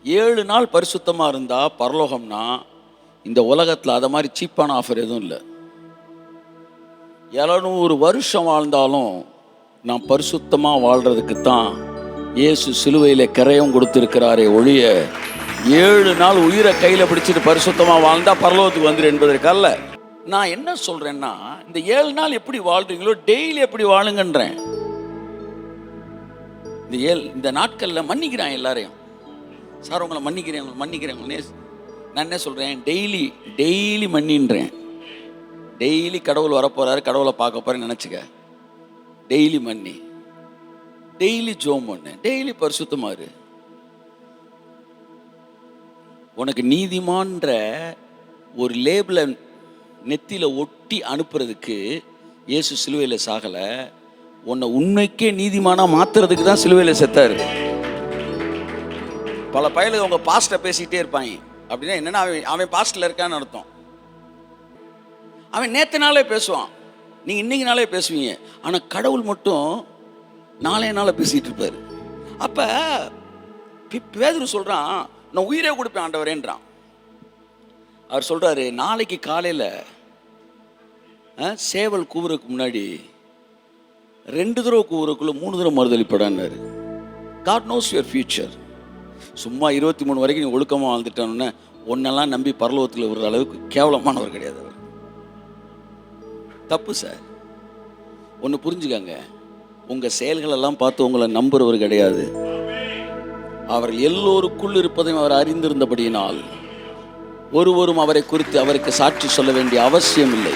7 நாள் பரிசுத்தமாக இருந்தால் பரலோகம்னா இந்த உலகத்தில் அதை மாதிரி சீப்பான ஆஃபர் எதுவும் இல்லை. 700 வருஷம் வாழ்ந்தாலும் நான் பரிசுத்தமாக வாழ்கிறதுக்கு தான் இயேசு சிலுவையில் கரையும் கொடுத்துருக்கிறாரே ஒழிய 7 நாள் உயிரை கையில் பிடிச்சிட்டு பரிசுத்தமாக வாழ்ந்தால் பரலோகத்துக்கு வந்துடு என்பதற்கல்ல. நான் என்ன சொல்கிறேன்னா, இந்த 7 நாள் எப்படி வாழ்கிறீங்களோ டெய்லி எப்படி வாழுங்கன்றேன். இந்த நாட்களில் மன்னிக்கிறான் எல்லாரையும். சார் உங்களை மன்னிக்கிறேன். நான் என்ன சொல்கிறேன், டெய்லி மன்னின்றேன். டெய்லி கடவுள் வரப்போகிறாரு, கடவுளை பார்க்க போகிறேன்னு நினச்சிக்க. டெய்லி மன்னி, டெய்லி ஜோம் பண்ணு, டெய்லி பரிசுத்தமாரு. உனக்கு நீதிமான்ற ஒரு லேபிளை நெத்தியில் ஒட்டி அனுப்புறதுக்கு இயேசு சிலுவையில் சாகலை. உன்னை உண்மைக்கே நீதிமானாக மாற்றுறதுக்கு தான் சிலுவையில் செத்தாரு. பல பயலுக்கு அவங்க பாஸ்ட்டை பேசிக்கிட்டே இருப்பாங்க. அப்படின்னா என்னென்னா, அவன் பாஸ்ட்டில் இருக்கான்னு அர்த்தம். அவன் நேற்று நாளே பேசுவான், நீங்கள் இன்றைக்கி நாளே பேசுவீங்க. ஆனால் கடவுள் மட்டும் நாளைய நாளை பேசிகிட்டு இருப்பார். அப்போ பேதுரு சொல்கிறான், நான் உயிரே கொடுப்பேன் ஆண்டவரேன்றான். அவர் சொல்கிறாரு, நாளைக்கு காலையில் சேவல் கூவுறதுக்கு முன்னாடி 2 தடவை கூவுறதுக்குள்ளே 3 தடவை மறுதளிப்படான்னாரு. God knows your future. சும்மா 23 வரைக்கும் நீ ஒழுக்கமாக வாழ்ந்துட்டான்னு ஒன்னெல்லாம் நம்பி பரலோகத்தில் விடுற அளவுக்கு கேவலமானவர் கிடையாது அவர். தப்பு சார். ஒன்று புரிஞ்சுக்கங்க, உங்கள் செயல்களெல்லாம் பார்த்து உங்களை நம்புறவர் கிடையாது. அவர்கள் எல்லோருக்குள் இருப்பதையும் அவர் அறிந்திருந்தபடியினால் ஒருவரும் அவரை குறித்து அவருக்கு சாட்சி சொல்ல வேண்டிய அவசியம் இல்லை.